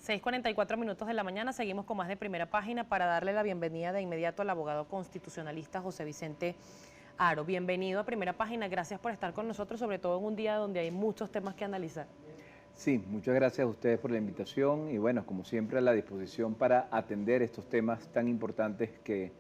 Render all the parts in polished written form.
6:44 de la mañana, seguimos con más de Primera Página para darle la bienvenida de inmediato al abogado constitucionalista José Vicente Haro. Bienvenido a Primera Página, gracias por estar con nosotros, sobre todo en un día donde hay muchos temas que analizar. Sí, muchas gracias a ustedes por la invitación y bueno, como siempre a la disposición para atender estos temas tan importantes que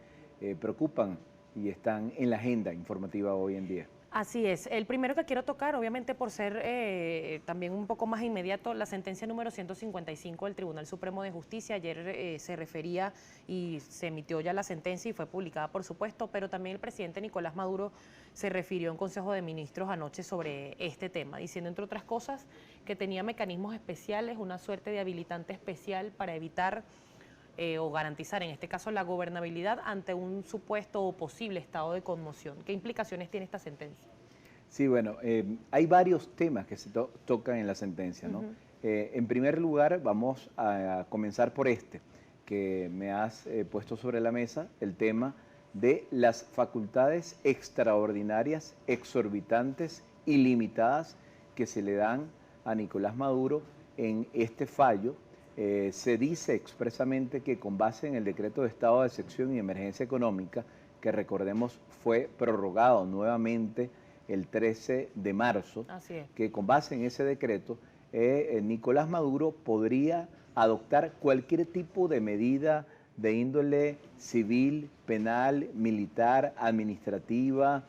preocupan y están en la agenda informativa hoy en día. Así es. El primero que quiero tocar, obviamente por ser también un poco más inmediato, la sentencia número 155 del Tribunal Supremo de Justicia. Ayer se refería y se emitió ya la sentencia y fue publicada, por supuesto, pero también el presidente Nicolás Maduro se refirió en Consejo de Ministros anoche sobre este tema, diciendo, entre otras cosas, que tenía mecanismos especiales, una suerte de habilitante especial para evitar o garantizar, en este caso, la gobernabilidad ante un supuesto o posible estado de conmoción. ¿Qué implicaciones tiene esta sentencia? Sí, bueno, hay varios temas que se tocan en la sentencia, ¿no? En primer lugar, vamos a comenzar por este, que me has puesto sobre la mesa, el tema de las facultades extraordinarias, exorbitantes, ilimitadas que se le dan a Nicolás Maduro en este fallo. Se dice expresamente que con base en el decreto de estado de excepción y emergencia económica, que recordemos fue prorrogado nuevamente el 13 de marzo, que con base en ese decreto, Nicolás Maduro podría adoptar cualquier tipo de medida de índole civil, penal, militar, administrativa,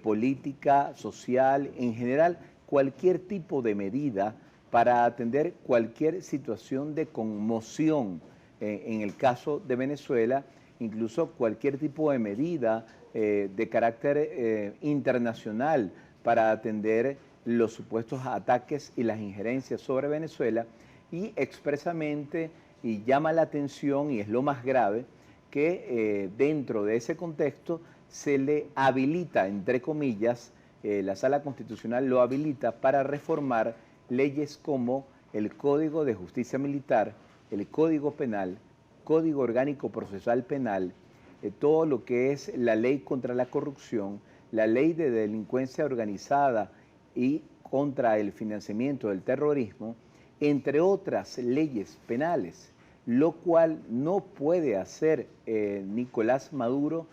política, social, en general, cualquier tipo de medida para atender cualquier situación de conmoción, en el caso de Venezuela, incluso cualquier tipo de medida de carácter internacional para atender los supuestos ataques y las injerencias sobre Venezuela, y expresamente, y llama la atención, y es lo más grave, que dentro de ese contexto se le habilita, entre comillas, la Sala Constitucional lo habilita para reformar leyes como el Código de Justicia Militar, el Código Penal, Código Orgánico Procesal Penal, todo lo que es la ley contra la corrupción, la ley de delincuencia organizada y contra el financiamiento del terrorismo, entre otras leyes penales, lo cual no puede hacer Nicolás Maduro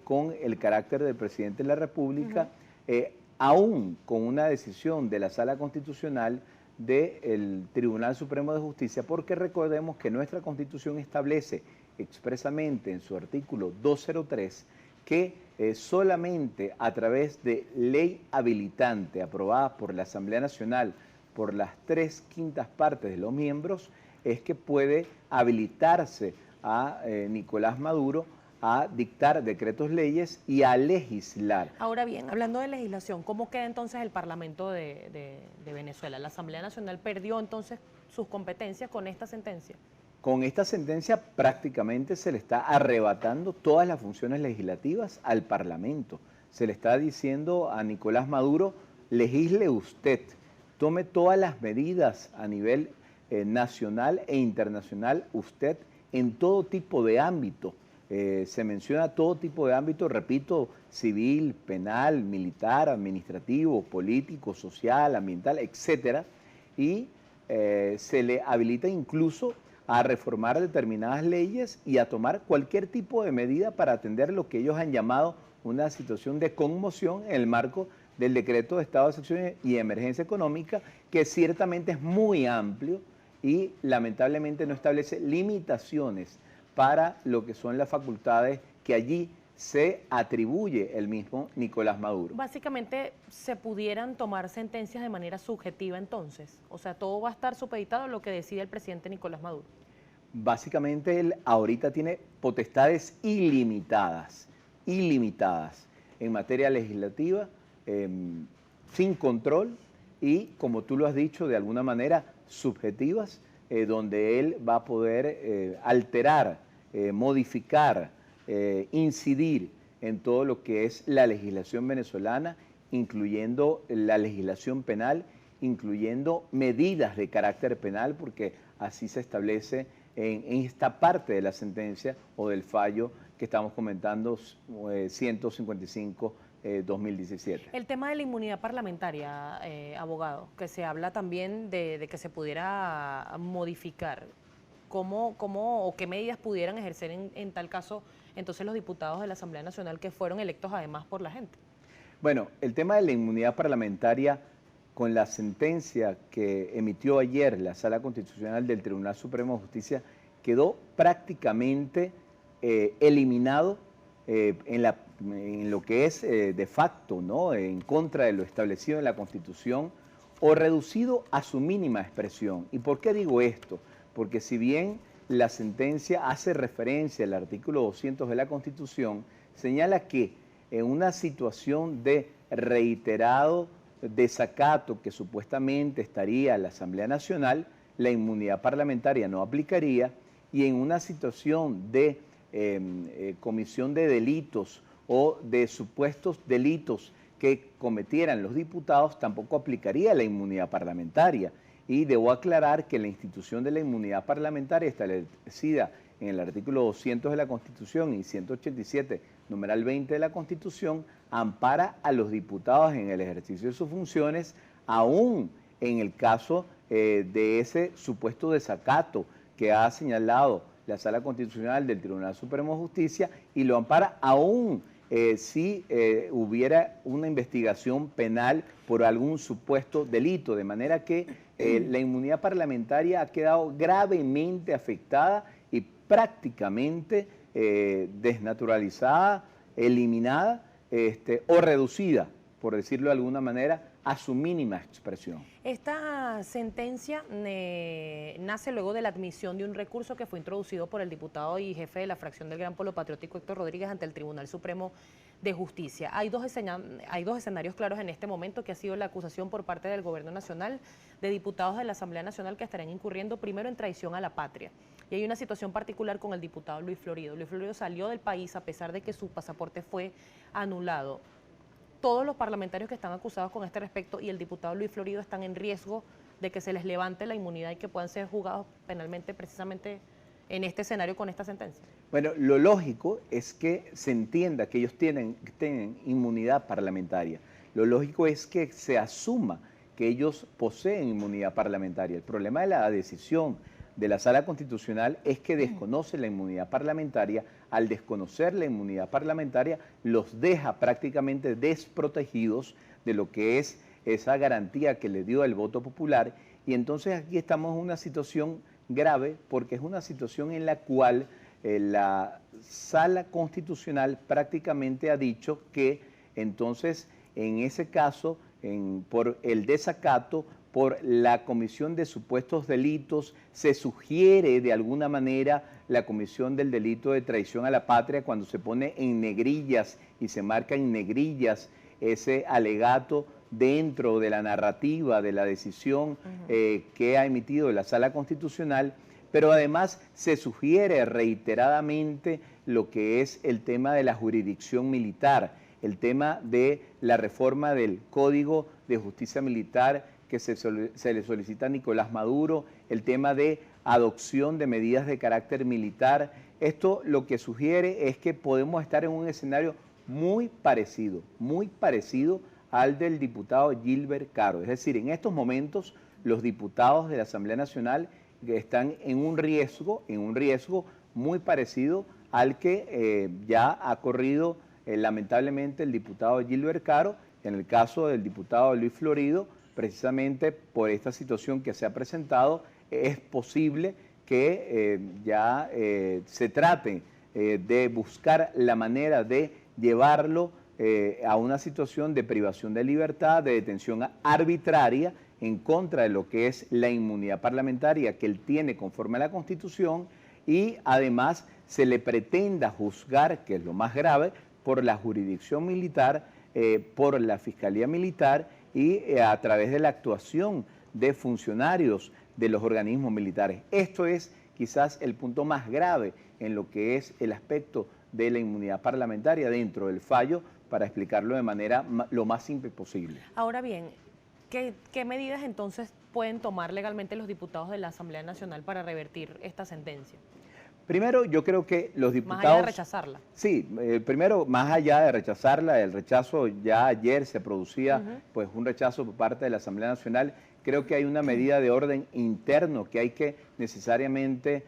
con el carácter del presidente de la República, aún con una decisión de la Sala Constitucional del Tribunal Supremo de Justicia, porque recordemos que nuestra Constitución establece expresamente en su artículo 203 que solamente a través de ley habilitante aprobada por la Asamblea Nacional por las 3/5 partes de los miembros es que puede habilitarse a Nicolás Maduro a dictar decretos leyes y a legislar. Ahora bien, hablando de legislación, ¿cómo queda entonces el Parlamento de Venezuela? ¿La Asamblea Nacional perdió entonces sus competencias con esta sentencia? Con esta sentencia prácticamente se le está arrebatando todas las funciones legislativas al Parlamento. Se le está diciendo a Nicolás Maduro, legisle usted, tome todas las medidas a nivel nacional e internacional usted en todo tipo de ámbito. Se menciona todo tipo de ámbito, repito, civil, penal, militar, administrativo, político, social, ambiental, etcétera, y se le habilita incluso a reformar determinadas leyes y a tomar cualquier tipo de medida para atender lo que ellos han llamado una situación de conmoción en el marco del decreto de estado de excepción y emergencia económica, que ciertamente es muy amplio y lamentablemente no establece limitaciones para lo que son las facultades que allí se atribuye el mismo Nicolás Maduro. Básicamente, ¿se pudieran tomar sentencias de manera subjetiva entonces? O sea, todo va a estar supeditado a lo que decide el presidente Nicolás Maduro. Básicamente, él ahorita tiene potestades ilimitadas en materia legislativa, sin control y, como tú lo has dicho, de alguna manera subjetivas, donde él va a poder alterar, modificar, incidir en todo lo que es la legislación venezolana, incluyendo la legislación penal, incluyendo medidas de carácter penal, porque así se establece en esta parte de la sentencia o del fallo que estamos comentando, 155 2017. El tema de la inmunidad parlamentaria, abogado, que se habla también de que se pudiera modificar. ¿Cómo o qué medidas pudieran ejercer en tal caso entonces los diputados de la Asamblea Nacional que fueron electos además por la gente? Bueno, el tema de la inmunidad parlamentaria, con la sentencia que emitió ayer la Sala Constitucional del Tribunal Supremo de Justicia, quedó prácticamente eliminado en lo que es de facto, ¿no?, en contra de lo establecido en la Constitución, o reducido a su mínima expresión. ¿Y por qué digo esto? Porque si bien la sentencia hace referencia al artículo 200 de la Constitución, señala que en una situación de reiterado desacato que supuestamente estaría la Asamblea Nacional, la inmunidad parlamentaria no aplicaría, y en una situación de comisión de delitos o de supuestos delitos que cometieran los diputados, tampoco aplicaría la inmunidad parlamentaria. Y debo aclarar que la institución de la inmunidad parlamentaria establecida en el artículo 200 de la Constitución y 187, numeral 20 de la Constitución, ampara a los diputados en el ejercicio de sus funciones, aún en el caso de ese supuesto desacato que ha señalado la Sala Constitucional del Tribunal Supremo de Justicia, y lo ampara aún si hubiera una investigación penal por algún supuesto delito, de manera que la inmunidad parlamentaria ha quedado gravemente afectada y prácticamente desnaturalizada, eliminada o reducida, por decirlo de alguna manera, a su mínima expresión. Esta sentencia nace luego de la admisión de un recurso que fue introducido por el diputado y jefe de la fracción del Gran Polo Patriótico Héctor Rodríguez ante el Tribunal Supremo de Justicia. Hay dos escenarios claros en este momento, que ha sido la acusación por parte del Gobierno Nacional de diputados de la Asamblea Nacional que estarían incurriendo primero en traición a la patria. Y hay una situación particular con el diputado Luis Florido. Luis Florido salió del país a pesar de que su pasaporte fue anulado. Todos los parlamentarios que están acusados con este respecto y el diputado Luis Florido están en riesgo de que se les levante la inmunidad y que puedan ser juzgados penalmente precisamente en este escenario con esta sentencia. Bueno, lo lógico es que se entienda que ellos tienen inmunidad parlamentaria. Lo lógico es que se asuma que ellos poseen inmunidad parlamentaria. El problema de la decisión de la Sala Constitucional es que desconoce la inmunidad parlamentaria. Al desconocer la inmunidad parlamentaria, los deja prácticamente desprotegidos de lo que es esa garantía que le dio el voto popular, y entonces aquí estamos en una situación grave, porque es una situación en la cual la Sala Constitucional prácticamente ha dicho que entonces en ese caso, por el desacato, por la comisión de supuestos delitos, se sugiere de alguna manera la comisión del delito de traición a la patria cuando se pone en negrillas y se marca en negrillas ese alegato dentro de la narrativa de la decisión que ha emitido la Sala Constitucional, pero además se sugiere reiteradamente lo que es el tema de la jurisdicción militar, el tema de la reforma del Código de Justicia Militar que se le solicita a Nicolás Maduro, el tema de adopción de medidas de carácter militar. Esto lo que sugiere es que podemos estar en un escenario muy parecido al del diputado Gilbert Caro. Es decir, en estos momentos los diputados de la Asamblea Nacional están en un riesgo muy parecido al que ya ha corrido lamentablemente el diputado Gilbert Caro. En el caso del diputado Luis Florido, precisamente por esta situación que se ha presentado, es posible que ya se trate de buscar la manera de llevarlo a una situación de privación de libertad, de detención arbitraria, en contra de lo que es la inmunidad parlamentaria que él tiene conforme a la Constitución, y además se le pretenda juzgar, que es lo más grave, por la jurisdicción militar, por la Fiscalía Militar y a través de la actuación de funcionarios de los organismos militares. Esto es quizás el punto más grave en lo que es el aspecto de la inmunidad parlamentaria dentro del fallo, para explicarlo de manera lo más simple posible. Ahora bien, ¿qué medidas entonces pueden tomar legalmente los diputados de la Asamblea Nacional para revertir esta sentencia? Primero, yo creo que los diputados... Más allá de rechazarla. Sí, primero, más allá de rechazarla, el rechazo ya ayer se producía, pues un rechazo por parte de la Asamblea Nacional. Creo que hay una medida de orden interno que hay que necesariamente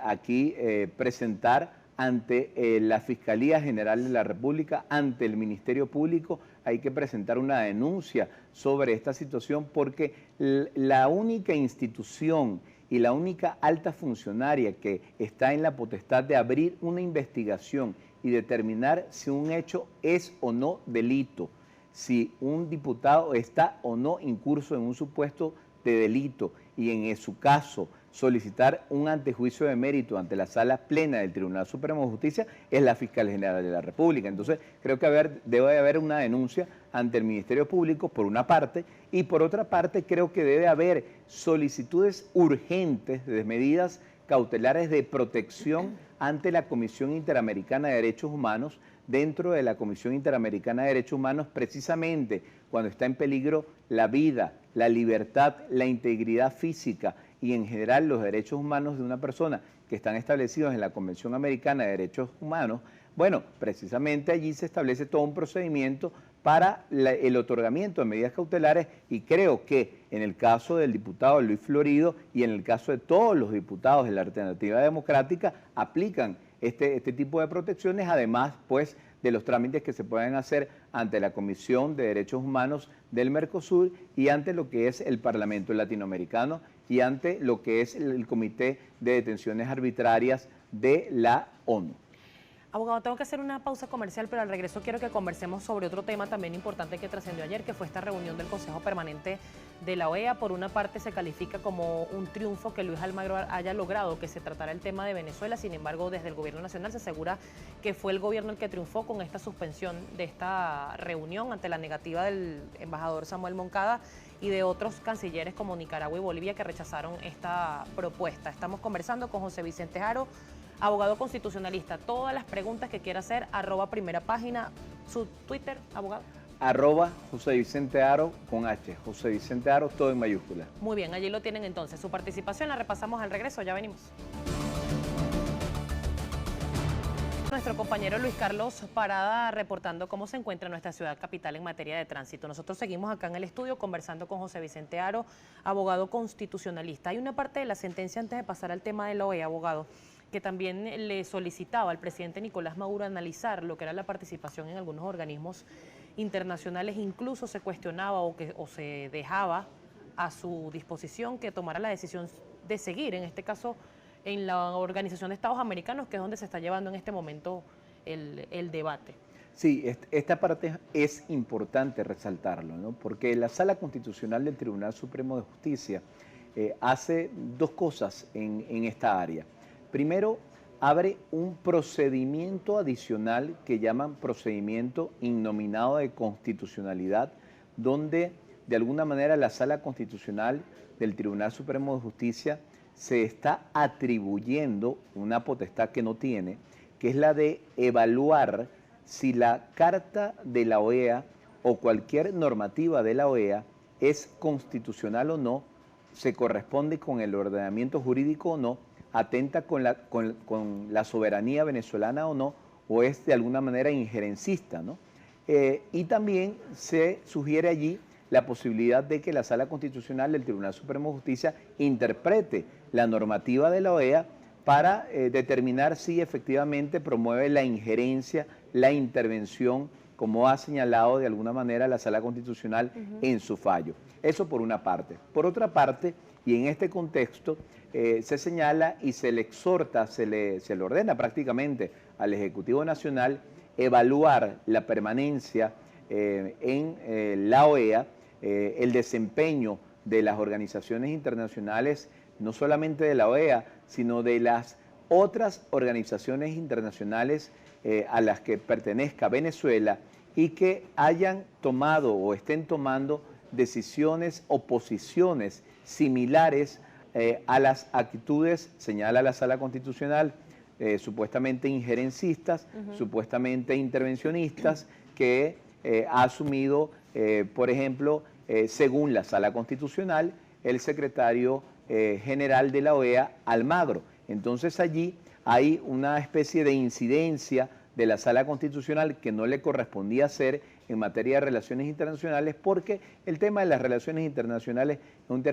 aquí presentar ante la Fiscalía General de la República, ante el Ministerio Público. Hay que presentar una denuncia sobre esta situación porque la única institución y la única alta funcionaria que está en la potestad de abrir una investigación y determinar si un hecho es o no delito, si un diputado está o no incurso en un supuesto de delito y en su caso solicitar un antejuicio de mérito ante la sala plena del Tribunal Supremo de Justicia, es la Fiscal General de la República. Entonces, creo que debe haber una denuncia ante el Ministerio Público, por una parte, y por otra parte, creo que debe haber solicitudes urgentes de medidas cautelares de protección ante la Comisión Interamericana de Derechos Humanos. Dentro de la Comisión Interamericana de Derechos Humanos, precisamente cuando está en peligro la vida, la libertad, la integridad física y en general los derechos humanos de una persona que están establecidos en la Convención Americana de Derechos Humanos, bueno, precisamente allí se establece todo un procedimiento para el otorgamiento de medidas cautelares y creo que en el caso del diputado Luis Florido y en el caso de todos los diputados de la Alternativa Democrática aplican este tipo de protecciones, además pues de los trámites que se pueden hacer ante la Comisión de Derechos Humanos del Mercosur y ante lo que es el Parlamento Latinoamericano y ante lo que es el Comité de Detenciones Arbitrarias de la ONU. Abogado, tengo que hacer una pausa comercial, pero al regreso quiero que conversemos sobre otro tema también importante que trascendió ayer, que fue esta reunión del Consejo Permanente de la OEA. Por una parte se califica como un triunfo que Luis Almagro haya logrado que se tratara el tema de Venezuela, sin embargo desde el gobierno nacional se asegura que fue el gobierno el que triunfó con esta suspensión de esta reunión ante la negativa del embajador Samuel Moncada y de otros cancilleres como Nicaragua y Bolivia que rechazaron esta propuesta. Estamos conversando con José Vicente Haro, abogado constitucionalista. Todas las preguntas que quiera hacer, @primerapágina, su Twitter, abogado. José Vicente Haro con H, José Vicente Haro, todo en mayúscula. Muy bien, allí lo tienen entonces. Su participación la repasamos al regreso, ya venimos. Nuestro compañero Luis Carlos Parada reportando cómo se encuentra nuestra ciudad capital en materia de tránsito. Nosotros seguimos acá en el estudio conversando con José Vicente Haro, abogado constitucionalista. Hay una parte de la sentencia antes de pasar al tema de la OEA, abogado, que también le solicitaba al presidente Nicolás Maduro analizar lo que era la participación en algunos organismos internacionales, incluso se cuestionaba o se dejaba a su disposición que tomara la decisión de seguir, en este caso en la Organización de Estados Americanos, que es donde se está llevando en este momento el debate. Sí, esta parte es importante resaltarlo, ¿no? Porque la Sala Constitucional del Tribunal Supremo de Justicia hace dos cosas en esta área. Primero, abre un procedimiento adicional que llaman procedimiento innominado de constitucionalidad, donde de alguna manera la Sala Constitucional del Tribunal Supremo de Justicia se está atribuyendo una potestad que no tiene, que es la de evaluar si la Carta de la OEA o cualquier normativa de la OEA es constitucional o no, se corresponde con el ordenamiento jurídico o no, atenta con la soberanía venezolana o no, o es de alguna manera injerencista, ¿no? Y también se sugiere allí la posibilidad de que la Sala Constitucional del Tribunal Supremo de Justicia interprete la normativa de la OEA para determinar si efectivamente promueve la injerencia, la intervención, como ha señalado de alguna manera la Sala Constitucional en su fallo. Eso por una parte. Por otra parte, y en este contexto, se señala y se le exhorta, se le ordena prácticamente al Ejecutivo Nacional evaluar la permanencia en la OEA, el desempeño de las organizaciones internacionales, no solamente de la OEA, sino de las otras organizaciones internacionales a las que pertenezca Venezuela y que hayan tomado o estén tomando decisiones o posiciones similares a las actitudes, señala la Sala Constitucional, supuestamente injerencistas, supuestamente intervencionistas, que ha asumido, por ejemplo, según la Sala Constitucional, el secretario general de la OEA, Almagro. Entonces allí hay una especie de incidencia de la Sala Constitucional que no le correspondía hacer en materia de relaciones internacionales, porque el tema de las relaciones internacionales es un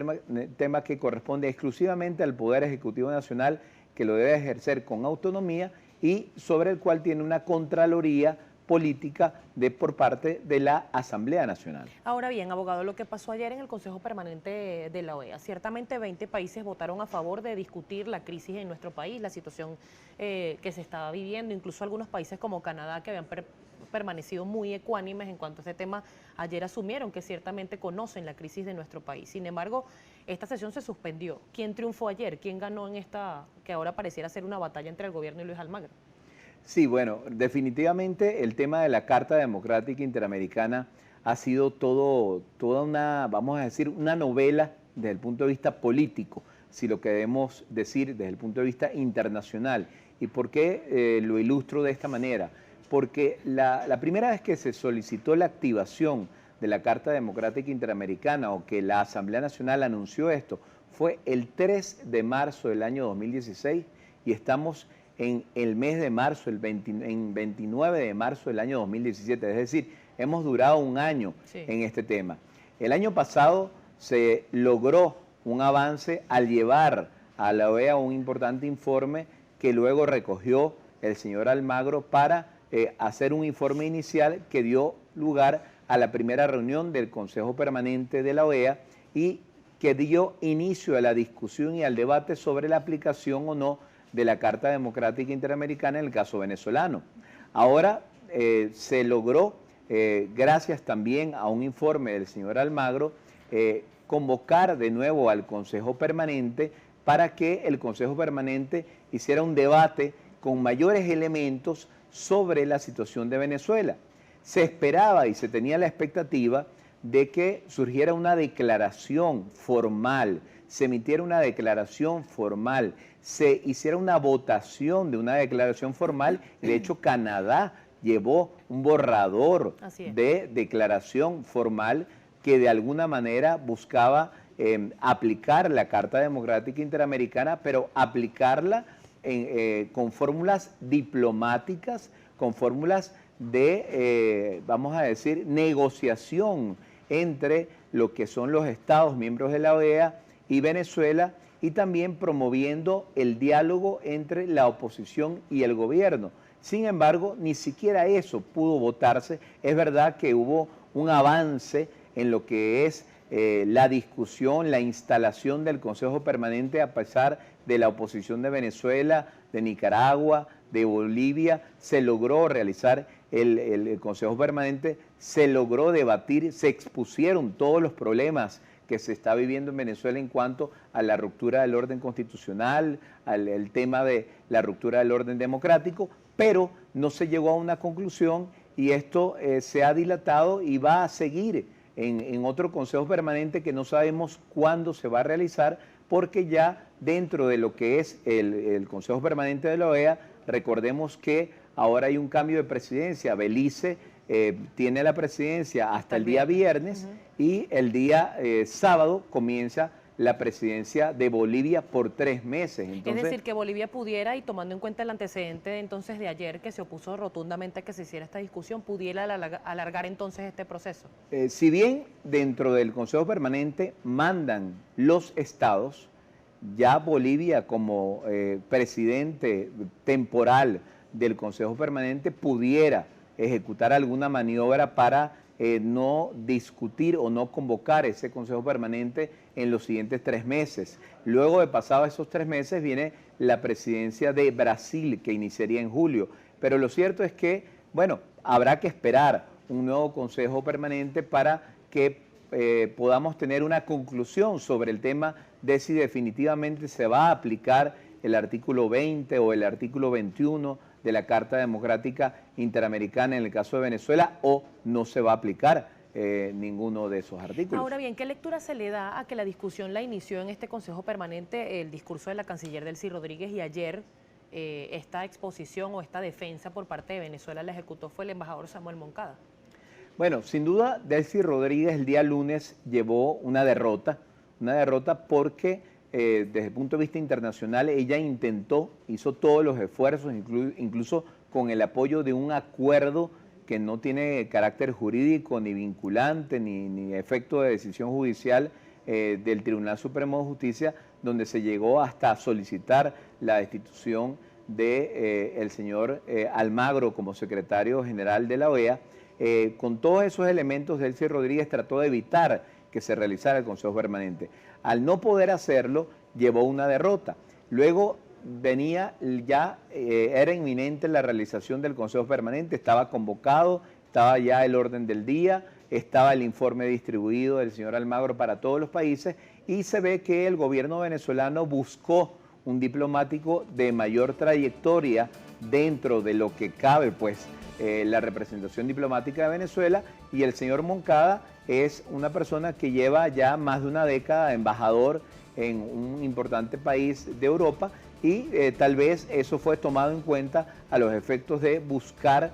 tema que corresponde exclusivamente al Poder Ejecutivo Nacional, que lo debe ejercer con autonomía y sobre el cual tiene una contraloría política por parte de la Asamblea Nacional. Ahora bien, abogado, lo que pasó ayer en el Consejo Permanente de la OEA, ciertamente 20 países votaron a favor de discutir la crisis en nuestro país, la situación que se estaba viviendo, incluso algunos países como Canadá, que habían permanecido muy ecuánimes en cuanto a este tema, ayer asumieron que ciertamente conocen la crisis de nuestro país. Sin embargo, esta sesión se suspendió. ¿Quién triunfó ayer? ¿Quién ganó en esta, que ahora pareciera ser una batalla entre el gobierno y Luis Almagro? Sí, bueno, definitivamente el tema de la Carta Democrática Interamericana ha sido toda una, vamos a decir, una novela desde el punto de vista político, si lo queremos decir desde el punto de vista internacional. ¿Y por qué lo ilustro de esta manera? Porque la primera vez que se solicitó la activación de la Carta Democrática Interamericana o que la Asamblea Nacional anunció esto fue el 3 de marzo del año 2016 y estamos en el mes de marzo, en 29 de marzo del año 2017. Es decir, hemos durado un año en este tema. El año pasado se logró un avance al llevar a la OEA un importante informe que luego recogió el señor Almagro para hacer un informe inicial que dio lugar a la primera reunión del Consejo Permanente de la OEA y que dio inicio a la discusión y al debate sobre la aplicación o no de la Carta Democrática Interamericana en el caso venezolano. Ahora se logró, gracias también a un informe del señor Almagro, convocar de nuevo al Consejo Permanente para que el Consejo Permanente hiciera un debate con mayores elementos sobre la situación de Venezuela. Se esperaba y se tenía la expectativa de que surgiera una declaración formal, se emitiera una declaración formal, se hiciera una votación de una declaración formal. De hecho, Canadá llevó un borrador de declaración formal que de alguna manera buscaba aplicar la Carta Democrática Interamericana, pero aplicarla con fórmulas diplomáticas, con fórmulas de, vamos a decir, negociación entre lo que son los Estados miembros de la OEA y Venezuela, y también promoviendo el diálogo entre la oposición y el gobierno. Sin embargo, ni siquiera eso pudo votarse. Es verdad que hubo un avance en lo que es la discusión, la instalación del Consejo Permanente a pesar de la oposición de Venezuela, de Nicaragua, de Bolivia. Se logró realizar el Consejo Permanente, se logró debatir, se expusieron todos los problemas que se está viviendo en Venezuela en cuanto a la ruptura del orden constitucional, al tema de la ruptura del orden democrático, pero no se llegó a una conclusión y esto se ha dilatado y va a seguir en otro Consejo Permanente que no sabemos cuándo se va a realizar, porque ya dentro de lo que es el Consejo Permanente de la OEA, recordemos que ahora hay un cambio de presidencia. Belice tiene la presidencia hasta el día viernes y el día sábado comienza la presidencia de Bolivia por 3 meses. Entonces, es decir, que Bolivia pudiera, y tomando en cuenta el antecedente entonces de ayer, que se opuso rotundamente a que se hiciera esta discusión, pudiera alargar entonces este proceso. Si bien dentro del Consejo Permanente mandan los estados, ya Bolivia como presidente temporal del Consejo Permanente pudiera ejecutar alguna maniobra para no discutir o no convocar ese Consejo Permanente en los siguientes 3 meses. Luego de pasados esos 3 meses viene la presidencia de Brasil, que iniciaría en julio. Pero lo cierto es que, bueno, habrá que esperar un nuevo Consejo Permanente para que podamos tener una conclusión sobre el tema de si definitivamente se va a aplicar el artículo 20 o el artículo 21 de la Carta Democrática Interamericana en el caso de Venezuela, o no se va a aplicar ninguno de esos artículos. Ahora bien, ¿qué lectura se le da a que la discusión la inició en este Consejo Permanente el discurso de la canciller Delcy Rodríguez, y ayer esta exposición o esta defensa por parte de Venezuela la ejecutó fue el embajador Samuel Moncada? Bueno, sin duda Delcy Rodríguez el día lunes llevó una derrota porque desde el punto de vista internacional, ella hizo todos los esfuerzos, incluso con el apoyo de un acuerdo que no tiene carácter jurídico, ni vinculante, ni efecto de decisión judicial del Tribunal Supremo de Justicia, donde se llegó hasta solicitar la destitución del señor Almagro como secretario general de la OEA. Con todos esos elementos, Delcy Rodríguez trató de evitar que se realizara el Consejo Permanente. Al no poder hacerlo, llevó una derrota. Luego venía ya, era inminente la realización del Consejo Permanente, estaba convocado, estaba ya el orden del día, estaba el informe distribuido del señor Almagro para todos los países y se ve que el gobierno venezolano buscó un diplomático de mayor trayectoria dentro de lo que cabe, pues, la representación diplomática de Venezuela, y el señor Moncada es una persona que lleva ya más de una década de embajador en un importante país de Europa y tal vez eso fue tomado en cuenta a los efectos de buscar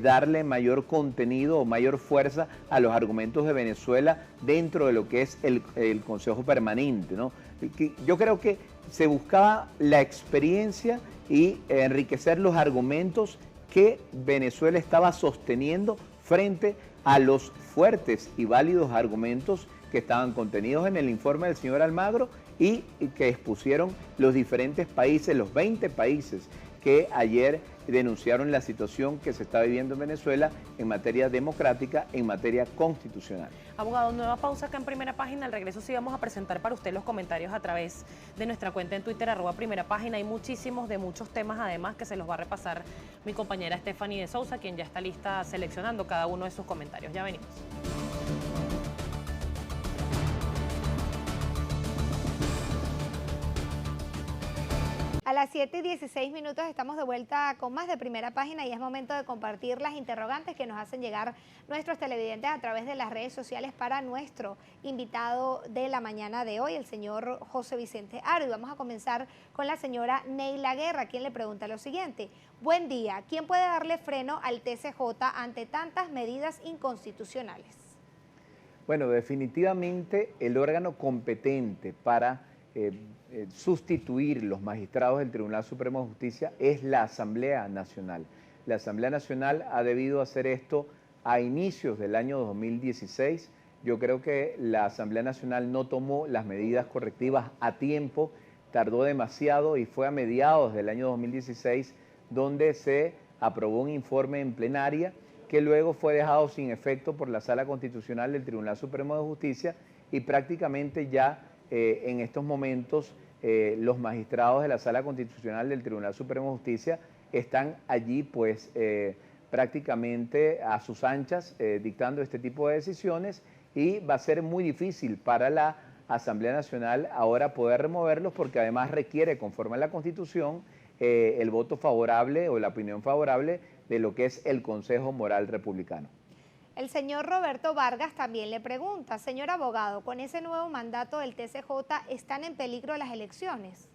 darle mayor contenido o mayor fuerza a los argumentos de Venezuela dentro de lo que es el Consejo Permanente, ¿no? Yo creo que se buscaba la experiencia y enriquecer los argumentos que Venezuela estaba sosteniendo frente a los fuertes y válidos argumentos que estaban contenidos en el informe del señor Almagro y que expusieron los diferentes países, los 20 países que ayer denunciaron la situación que se está viviendo en Venezuela en materia democrática, en materia constitucional. Abogado, nueva pausa acá en Primera Página. Al regreso sí vamos a presentar para usted los comentarios a través de nuestra cuenta en Twitter, @Primera Página. Hay muchísimos de muchos temas además que se los va a repasar mi compañera Stephanie de Sousa, quien ya está lista seleccionando cada uno de sus comentarios. Ya venimos. A las 7:16 estamos de vuelta con más de Primera Página y es momento de compartir las interrogantes que nos hacen llegar nuestros televidentes a través de las redes sociales para nuestro invitado de la mañana de hoy, el señor José Vicente Aro. Y vamos a comenzar con la señora Neila Guerra, quien le pregunta lo siguiente. Buen día, ¿quién puede darle freno al TCJ ante tantas medidas inconstitucionales? Bueno, definitivamente el órgano competente para sustituir los magistrados del Tribunal Supremo de Justicia es la Asamblea Nacional. La Asamblea Nacional ha debido hacer esto a inicios del año 2016. Yo creo que la Asamblea Nacional no tomó las medidas correctivas a tiempo, tardó demasiado y fue a mediados del año 2016 donde se aprobó un informe en plenaria que luego fue dejado sin efecto por la Sala Constitucional del Tribunal Supremo de Justicia y prácticamente ya en estos momentos los magistrados de la Sala Constitucional del Tribunal Supremo de Justicia están allí pues prácticamente a sus anchas dictando este tipo de decisiones y va a ser muy difícil para la Asamblea Nacional ahora poder removerlos porque además requiere, conforme a la Constitución, el voto favorable o la opinión favorable de lo que es el Consejo Moral Republicano. El señor Roberto Vargas también le pregunta, señor abogado, ¿con ese nuevo mandato del TCJ están en peligro las elecciones?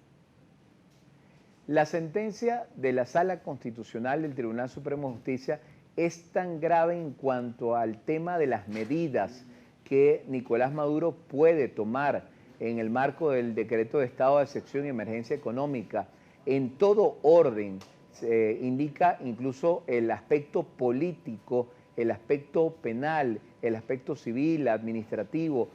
La sentencia de la Sala Constitucional del Tribunal Supremo de Justicia es tan grave en cuanto al tema de las medidas que Nicolás Maduro puede tomar en el marco del decreto de estado de excepción y emergencia económica. En todo orden se indica incluso el aspecto político, el aspecto penal, el aspecto civil, administrativo,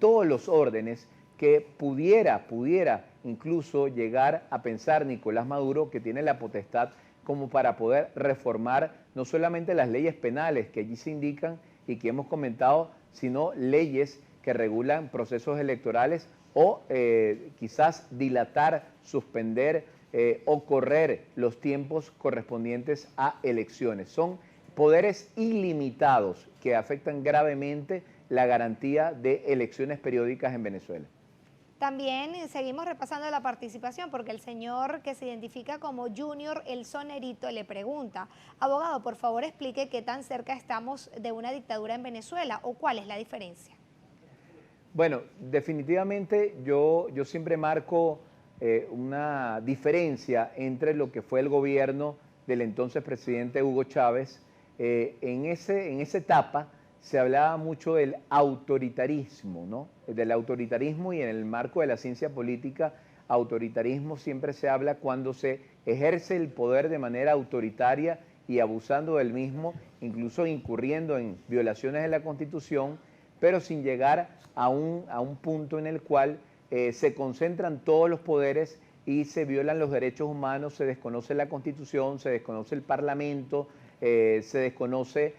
todos los órdenes que pudiera incluso llegar a pensar Nicolás Maduro que tiene la potestad como para poder reformar no solamente las leyes penales que allí se indican y que hemos comentado, sino leyes que regulan procesos electorales o quizás dilatar, suspender o correr los tiempos correspondientes a elecciones. Son poderes ilimitados que afectan gravemente la garantía de elecciones periódicas en Venezuela. También seguimos repasando la participación porque el señor que se identifica como Junior El Sonerito le pregunta, abogado, por favor explique qué tan cerca estamos de una dictadura en Venezuela o cuál es la diferencia. Bueno, definitivamente yo siempre marco una diferencia entre lo que fue el gobierno del entonces presidente Hugo Chávez. En esa etapa se hablaba mucho del autoritarismo, ¿no? Del autoritarismo, y en el marco de la ciencia política, autoritarismo siempre se habla cuando se ejerce el poder de manera autoritaria y abusando del mismo, incluso incurriendo en violaciones de la Constitución, pero sin llegar a un punto en el cual se concentran todos los poderes y se violan los derechos humanos, se desconoce la Constitución, se desconoce el Parlamento, se desconoce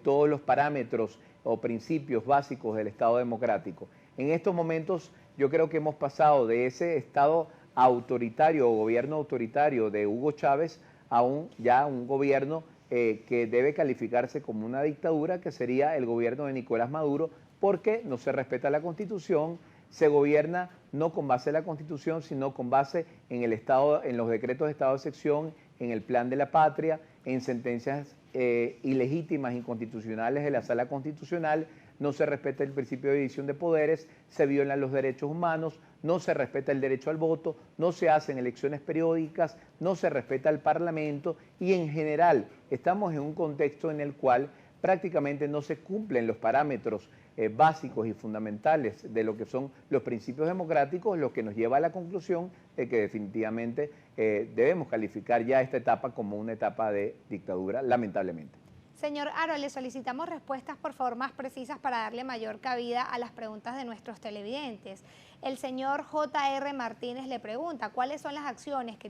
todos los parámetros o principios básicos del Estado democrático. En estos momentos yo creo que hemos pasado de ese Estado autoritario o gobierno autoritario de Hugo Chávez a ya un gobierno que debe calificarse como una dictadura, que sería el gobierno de Nicolás Maduro, porque no se respeta la Constitución, se gobierna no con base en la Constitución, sino con base en el Estado, en los decretos de estado de excepción, en el plan de la patria, en sentencias ilegítimas, inconstitucionales de la Sala Constitucional. No se respeta el principio de división de poderes, se violan los derechos humanos, no se respeta el derecho al voto, no se hacen elecciones periódicas, no se respeta el Parlamento, y en general estamos en un contexto en el cual prácticamente no se cumplen los parámetros básicos y fundamentales de lo que son los principios democráticos, lo que nos lleva a la conclusión de que definitivamente debemos calificar ya esta etapa como una etapa de dictadura, lamentablemente. Señor Aro, le solicitamos respuestas, por favor, más precisas para darle mayor cabida a las preguntas de nuestros televidentes. El señor J.R. Martínez le pregunta, ¿cuáles son las acciones que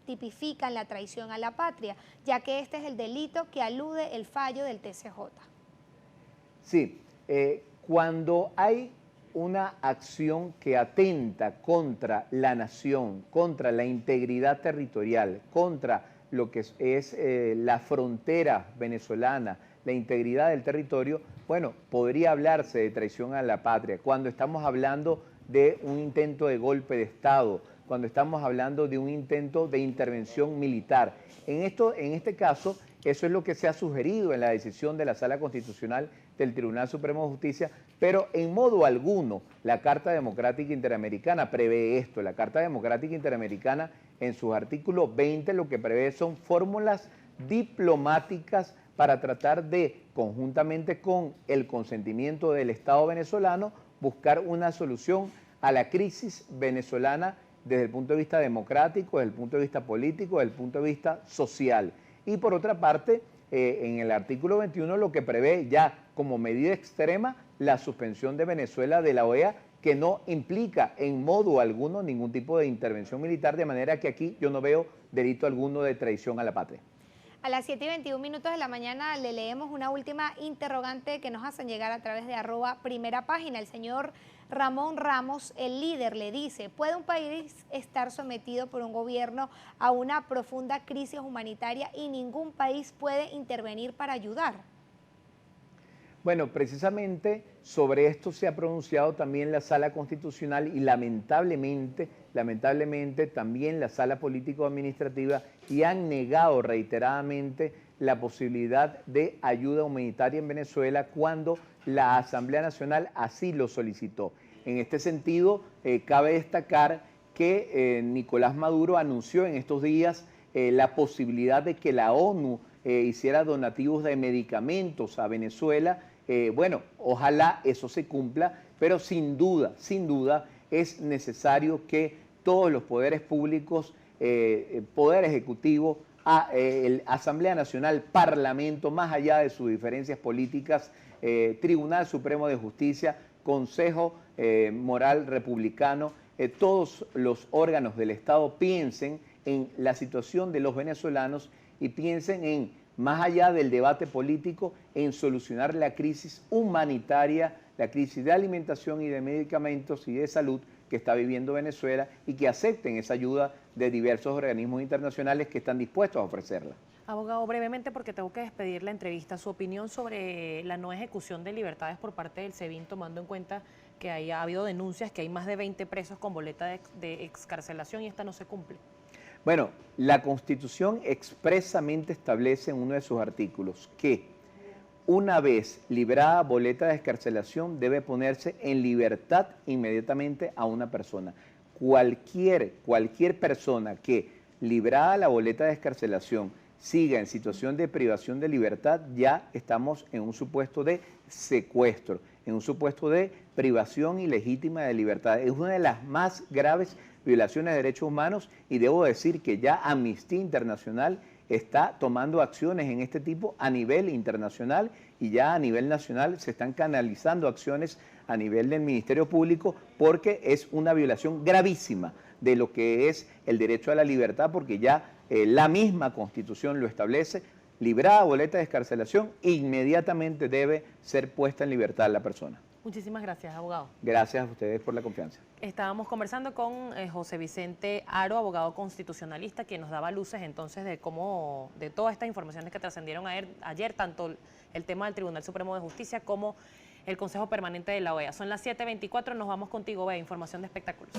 tipifican la traición a la patria? Ya que este es el delito que alude el fallo del TCJ. Sí, cuando hay una acción que atenta contra la nación, contra la integridad territorial, contra lo que es la frontera venezolana, la integridad del territorio, bueno, podría hablarse de traición a la patria. Cuando estamos hablando de un intento de golpe de Estado, cuando estamos hablando de un intento de intervención militar. En este caso, eso es lo que se ha sugerido en la decisión de la Sala Constitucional del Tribunal Supremo de Justicia, pero en modo alguno la Carta Democrática Interamericana prevé esto. La Carta Democrática Interamericana, en sus artículos 20, lo que prevé son fórmulas diplomáticas para tratar de, conjuntamente con el consentimiento del Estado venezolano, buscar una solución a la crisis venezolana desde el punto de vista democrático, desde el punto de vista político, desde el punto de vista social. Y por otra parte, en el artículo 21 lo que prevé ya como medida extrema la suspensión de Venezuela de la OEA, que no implica en modo alguno ningún tipo de intervención militar, de manera que aquí yo no veo delito alguno de traición a la patria. A las 7:21 de la mañana le leemos una última interrogante que nos hacen llegar a través de @primerapágina. El señor Ramón Ramos, el líder, le dice, ¿puede un país estar sometido por un gobierno a una profunda crisis humanitaria y ningún país puede intervenir para ayudar? Bueno, precisamente sobre esto se ha pronunciado también la Sala Constitucional y lamentablemente también la Sala Político-Administrativa, y han negado reiteradamente la posibilidad de ayuda humanitaria en Venezuela cuando la Asamblea Nacional así lo solicitó. En este sentido, cabe destacar que Nicolás Maduro anunció en estos días la posibilidad de que la ONU hiciera donativos de medicamentos a Venezuela. Bueno, ojalá eso se cumpla, pero sin duda es necesario que todos los poderes públicos, Poder Ejecutivo, Asamblea Nacional, Parlamento, más allá de sus diferencias políticas, Tribunal Supremo de Justicia, Consejo Moral Republicano, todos los órganos del Estado piensen en la situación de los venezolanos y piensen en, más allá del debate político, en solucionar la crisis humanitaria, la crisis de alimentación y de medicamentos y de salud que está viviendo Venezuela, y que acepten esa ayuda de diversos organismos internacionales que están dispuestos a ofrecerla. Abogado, brevemente, porque tengo que despedir la entrevista, su opinión sobre la no ejecución de libertades por parte del SEBIN, tomando en cuenta que ha habido denuncias que hay más de 20 presos con boleta de excarcelación y esta no se cumple. Bueno, la Constitución expresamente establece en uno de sus artículos que una vez librada boleta de excarcelación debe ponerse en libertad inmediatamente a una persona. Cualquier persona que, librada la boleta de excarcelación, siga en situación de privación de libertad, ya estamos en un supuesto de secuestro, en un supuesto de privación ilegítima de libertad. Es una de las más graves violaciones de derechos humanos y debo decir que ya Amnistía Internacional está tomando acciones en este tipo a nivel internacional y ya a nivel nacional se están canalizando acciones a nivel del Ministerio Público porque es una violación gravísima de lo que es el derecho a la libertad, porque ya la misma Constitución lo establece. Librada boleta de excarcelación, inmediatamente debe ser puesta en libertad la persona. Muchísimas gracias, abogado. Gracias a ustedes por la confianza. Estábamos conversando con José Vicente Haro, abogado constitucionalista, quien nos daba luces entonces de cómo, de todas estas informaciones que trascendieron ayer, tanto el tema del Tribunal Supremo de Justicia como el Consejo Permanente de la OEA. Son las 7:24, nos vamos contigo, información de espectáculos.